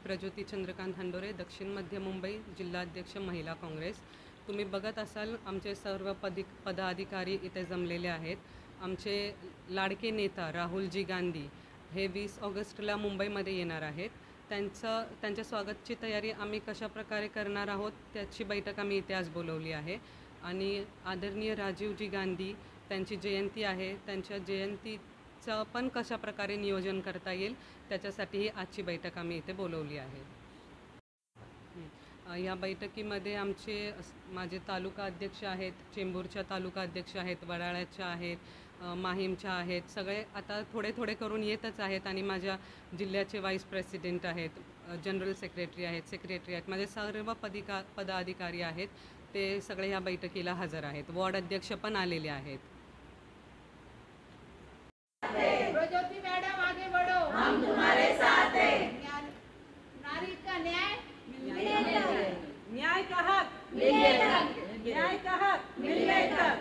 प्रज्योती चंद्रकांत हंडोरे, दक्षिण मध्य मुंबई, जिल्हाध्यक्ष महिला काँग्रेस। तुम्ही बघत असाल आमचे सर्व पदाधिकारी इथे जमलेले आहेत। आमचे लाडके नेता राहुलजी गांधी हे 20 ऑगस्टला मुंबईमध्ये येणार आहेत। त्यांच्या स्वागतची तयारी आम्ही कशा प्रकारे करणार आहोत त्याची बैठक आम्ही इथे आज बोलवली आहे। आणि आदरणीय राजीवजी गांधी त्यांची जयंती आहे, त्यांच्या जयंतीचं पण कशा प्रकारे नियोजन करता येईल त्याच्यासाठी आजची बैठक आम्ही इथे बोलवली आहे। या बैठकीमध्ये माझे तालुका अध्यक्ष आहेत, चेंबूरच्या तालुका अध्यक्ष आहेत, वडाळ्याच्या आहेत, माहीमच्या आहेत, सगळे आता थोडे थोडे करून येतच आहेत। आणि माझ्या जिल्ह्याचे व्हाईस प्रेसिडेंट आहेत, जनरल सेक्रेटरी आहेत, सेक्रेटरी आहेत, माझे सर्व पदाधिकारी आहेत, ते सगळे या बैठकीला हजर आहेत। वॉर्ड अध्यक्ष पण आलेले आहेत। प्रज्योति मैडम आगे बढ़ो, हम तुम्हारे साथ हैं। नारी का न्याय मिलेगा, न्याय का हक मिलेगा, न्याय का हक मिलेगा।